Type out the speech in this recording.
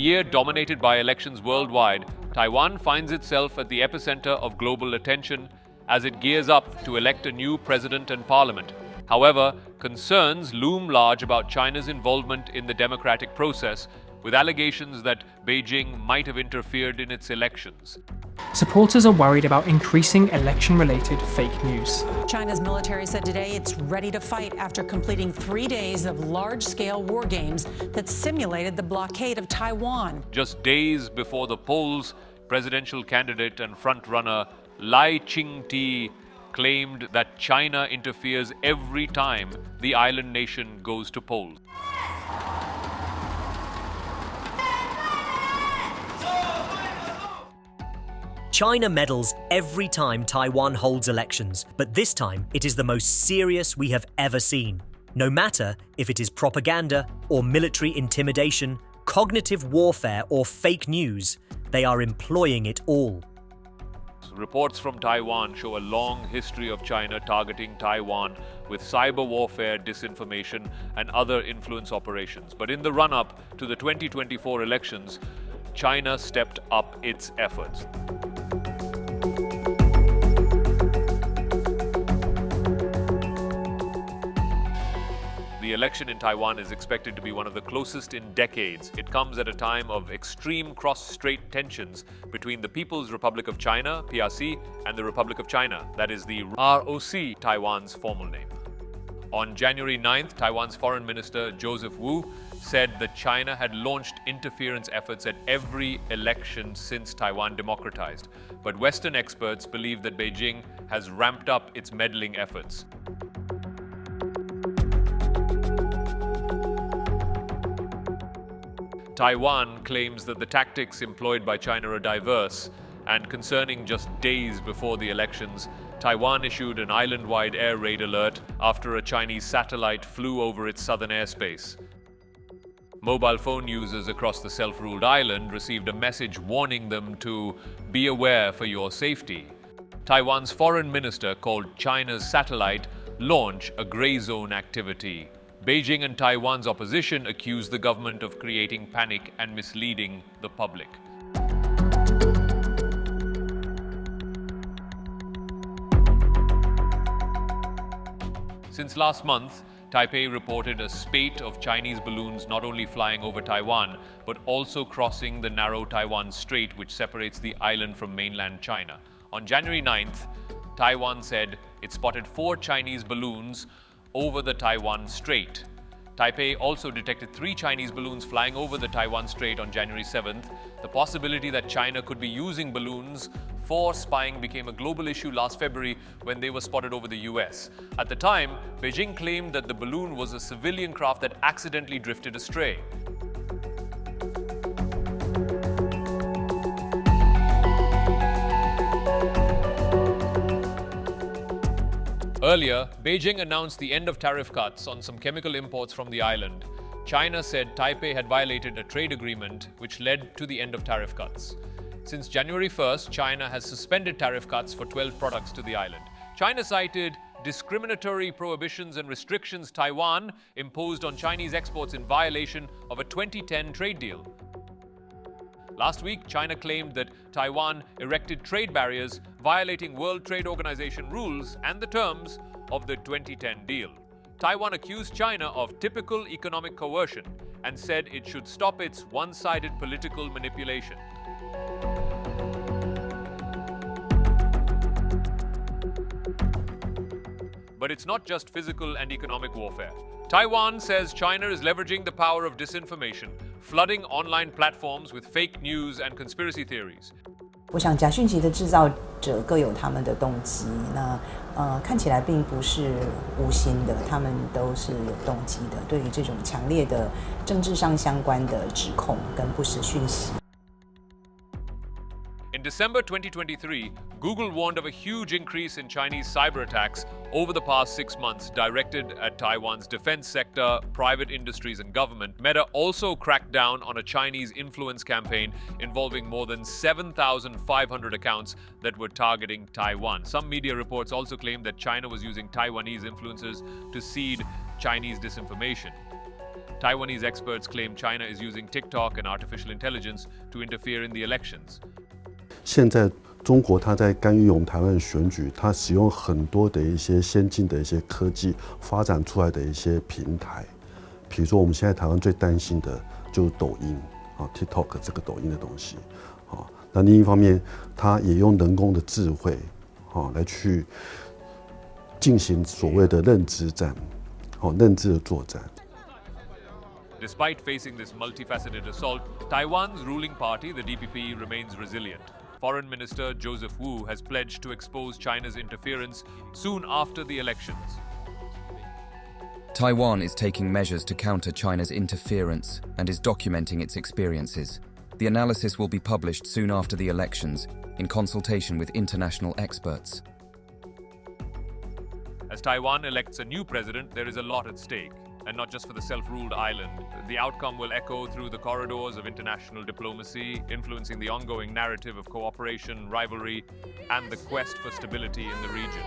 year dominated by elections worldwide, Taiwan finds itself at the epicenter of global attention as it gears up to elect a new president and parliament. However, concerns loom large about China's involvement in the democratic process, with allegations that Beijing might have interfered in its elections. Supporters are worried about increasing election-related fake news. China's military said today it's ready to fight after completing 3 days of large-scale war games that simulated the blockade of Taiwan. Just days before the polls, presidential candidate and frontrunner Ching-te claimed that China interferes every time the island nation goes to polls. China meddles every time Taiwan holds elections, but this time it is the most serious we have ever seen. No matter if it is propaganda or military intimidation, cognitive warfare or fake news, they are employing it all. Reports from Taiwan show a long history of China targeting Taiwan with cyber warfare, disinformation, and other influence operations. But in the run-up to the 2024 elections, China stepped up its efforts. The election in Taiwan is expected to be one of the closest in decades. It comes at a time of extreme cross-strait tensions between the People's Republic of China, PRC, and the Republic of China, that is the ROC, Taiwan's formal name. On January 9th, Taiwan's Foreign Minister Joseph Wu said that China had launched interference efforts at every election since Taiwan democratized. But Western experts believe that Beijing has ramped up its meddling efforts. Taiwan claims that the tactics employed by China are diverse, and concerning just days before the elections, Taiwan issued an island-wide air raid alert after a Chinese satellite flew over its southern airspace. Mobile phone users across the self-ruled island received a message warning them to be aware for your safety. Taiwan's foreign minister called China's satellite launch a gray zone activity. Beijing and Taiwan's opposition accuse the government of creating panic and misleading the public. Since last month, Taipei reported a spate of Chinese balloons not only flying over Taiwan, but also crossing the narrow Taiwan Strait, which separates the island from mainland China. On January 9th, Taiwan said it spotted 4 Chinese balloons over the Taiwan Strait. Taipei also detected 3 Chinese balloons flying over the Taiwan Strait on January 7th. The possibility that China could be using balloons for spying became a global issue last February when they were spotted over the US. At the time, Beijing claimed that the balloon was a civilian craft that accidentally drifted astray. Earlier, Beijing announced the end of tariff cuts on some chemical imports from the island. China said Taipei had violated a trade agreement which led to the end of tariff cuts. Since January 1st, China has suspended tariff cuts for 12 products to the island. China cited discriminatory prohibitions and restrictions Taiwan imposed on Chinese exports in violation of a 2010 trade deal. Last week, China claimed that Taiwan erected trade barriers, violating World Trade Organization rules and the terms of the 2010 deal. Taiwan accused China of typical economic coercion and said it should stop its one-sided political manipulation. But it's not just physical and economic warfare. Taiwan says China is leveraging the power of disinformation, flooding online platforms with fake news and conspiracy theories. 我想假讯息的制造者各有他们的动机，看起来并不是无心的，他们都是有动机的。对于这种强烈的政治上相关的指控跟不实讯息。In December 2023, Google warned of a huge increase in Chinese cyber attacks over the past 6 months directed at Taiwan's defense sector, private industries, and government. Meta also cracked down on a Chinese influence campaign involving more than 7,500 accounts that were targeting Taiwan. Some media reports also claimed that China was using Taiwanese influencers to seed Chinese disinformation. Taiwanese experts claim China is using TikTok and artificial intelligence to interfere in the elections. 现在中国它在干预我们台湾选举，它使用很多的一些先进的一些科技发展出来的一些平台，比如说我们现在台湾最担心的就是抖音啊 ，TikTok 这个抖音的东西啊。那另一方面，它也用人工的智慧啊来去进行所谓的认知战，认知的作战。 Despite facing this multifaceted assault, Taiwan's ruling party, the DPP, remains resilient. Foreign Minister Joseph Wu has pledged to expose China's interference soon after the elections. Taiwan is taking measures to counter China's interference and is documenting its experiences. The analysis will be published soon after the elections, in consultation with international experts. As Taiwan elects a new president, there is a lot at stake. And not just for the self-ruled island. The outcome will echo through the corridors of international diplomacy, influencing the ongoing narrative of cooperation, rivalry, and the quest for stability in the region.